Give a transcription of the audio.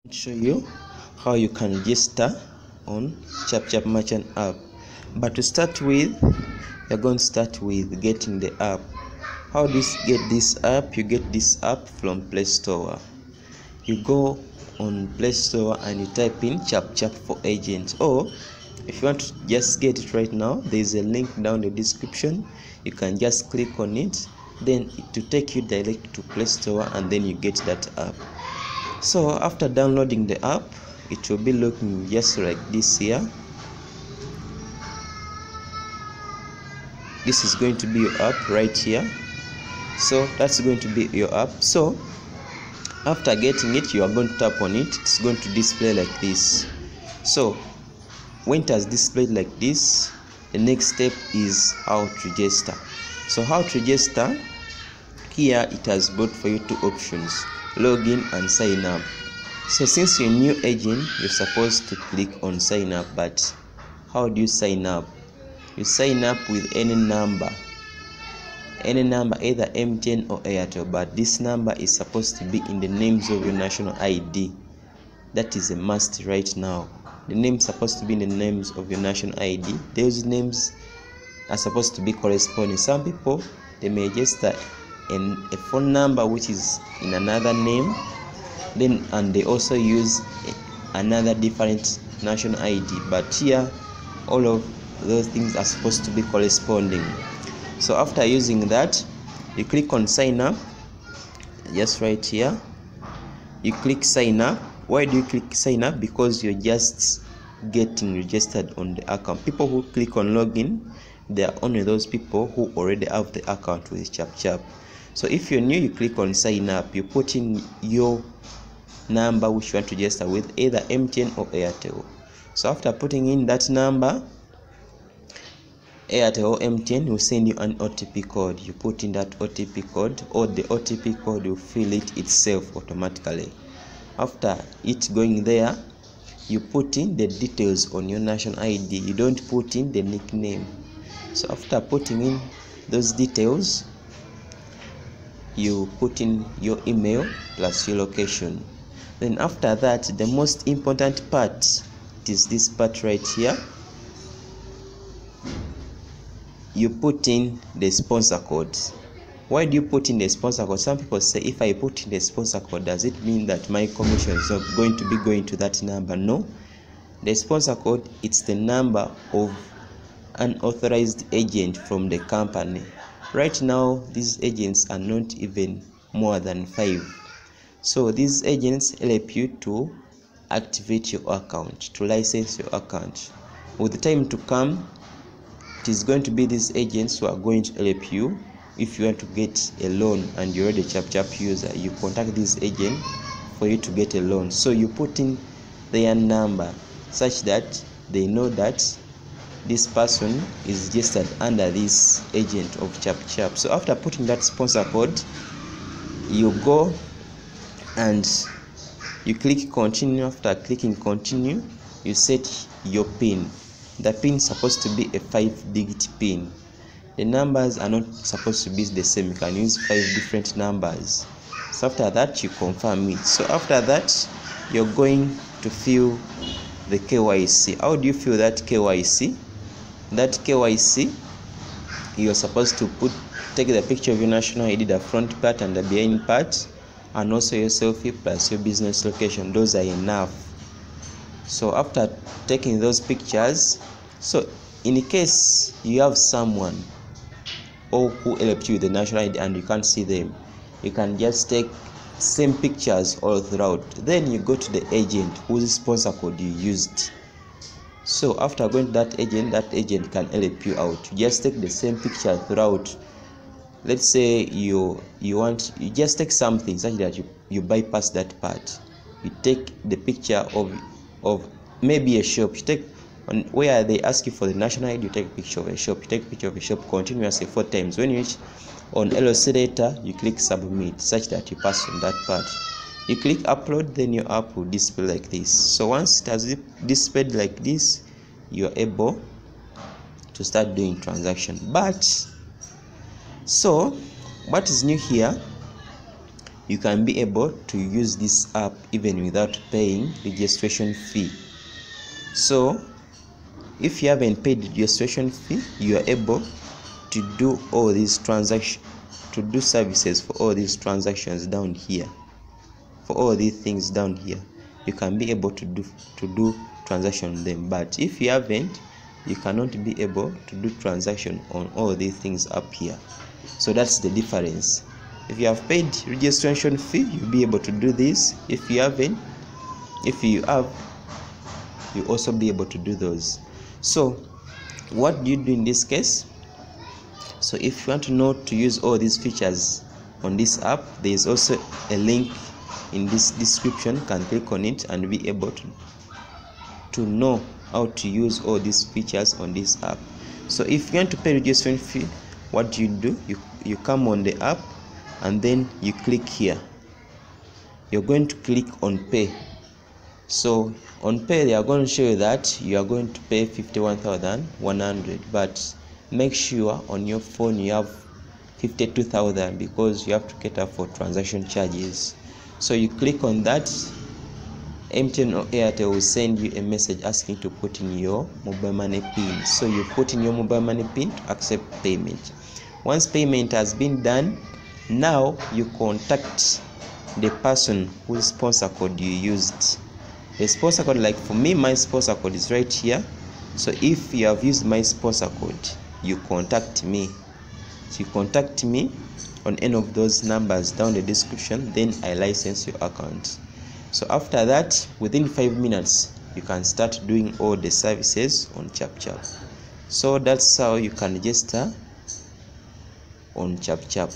Show you how you can register on Chapchap merchant app. But to start with, you're going to start with getting the app. How do you get this app? You get this app from Play Store. You go on Play Store and you type in Chapchap for agents, or if you want to just get it right now, there is a link down in the description. You can just click on it, then it will take you direct to Play Store, and then you get that app. So after downloading the app, it will be looking just like this here. This is going to be your app right here. So that's going to be your app. So after getting it, you are going to tap on it. It's going to display like this. So when it has displayed like this, the next step is how to register. So how to register, here it has brought for you two options: login and sign up. So since you're a new agent, you're supposed to click on sign up. But how do you sign up? You sign up with any number, either MTN or AIRTEL, but this number is supposed to be in the names of your national ID. That is a must right now. The name is supposed to be in the names of your national ID. Those names are supposed to be corresponding. Some people, they may register a phone number which is in another name, and they also use another different national ID, but here all of those things are supposed to be corresponding. So after using that, you click on sign up, just right here. You click sign up. Why do you click sign up? Because you're just getting registered on the account. People who click on login, they are only those people who already have the account with Chapchap. So if you're new, you click on sign up. You put in your number which you want to register with, either MTN or AIRTEL. So after putting in that number, AIRTEL or MTN will send you an OTP code. You put in that OTP code, or the OTP code will fill it itself automatically. After it going there, you put in the details on your national ID. You don't put in the nickname. So after putting in those details, you put in your email plus your location. Then after that, the most important part is this part right here. You put in the sponsor code. Why do you put in the sponsor code? Some people say, if I put in the sponsor code, does it mean that my commission is not going to be going to that number? No. The sponsor code, it's the number of an authorized agent from the company. Right now, these agents are not even more than 5. So these agents help you to activate your account, to license your account. With the time to come, it is going to be these agents who are going to help you. If you want to get a loan and you're already a Chapchap user, you contact this agent for you to get a loan. So you put in their number such that they know that this person is registered under this agent of Chapchap. So after putting that sponsor code, you go and you click continue. After clicking continue, you set your PIN. The PIN is supposed to be a 5-digit PIN. The numbers are not supposed to be the same. You can use 5 different numbers. So after that, you confirm it. So after that, you're going to fill the KYC. How do you fill that KYC? That KYC, you're supposed to take the picture of your national ID, the front part and the behind part, and also your selfie plus your business location. Those are enough. So after taking those pictures, so in case you have someone or who helped you with the national ID and you can't see them, you can just take same pictures all throughout. Then you go to the agent whose sponsor code you used. So after going to that agent can help you out. You just take the same picture throughout. Let's say you just take something such that you bypass that part. You take the picture of maybe a shop. You take on where they ask you for the national ID, you take a picture of a shop. You take a picture of a shop continuously 4 times. When you reach on LOC data, you click submit such that you pass on that part. You click upload, then your app will display like this. So once it has displayed like this, you are able to start doing transaction. But so what is new here? you can be able to use this app even without paying registration fee. So if you haven't paid registration fee, you are able to do all these transactions, to do services for all these transactions down here, for all these things down here. You can be able to do transaction on them. But if you haven't, you cannot be able to do transaction on all these things up here. So that's the difference. If you have paid registration fee, you'll be able to do this. If you haven't, if you have, you also be able to do those. So what do you do in this case? So if you want to know to use all these features on this app, there is also a link in this description. You can click on it and be able to know how to use all these features on this app. So if you want to pay registration fee, what do? You come on the app and then you click here. You're going to click on pay. So on pay, they are going to show you that you are going to pay 51,100, but make sure on your phone you have 52,000 because you have to cater for transaction charges. So you click on that. MTN or AIRTEL will send you a message asking to put in your mobile money PIN. So you put in your mobile money PIN to accept payment. Once payment has been done, now you contact the person whose sponsor code you used. The sponsor code, like for me, my sponsor code is right here. So if you have used my sponsor code, you contact me. So you contact me on any of those numbers down the description, then I license your account. So after that, within 5 minutes, you can start doing all the services on Chapchap. So that's how you can register on Chapchap.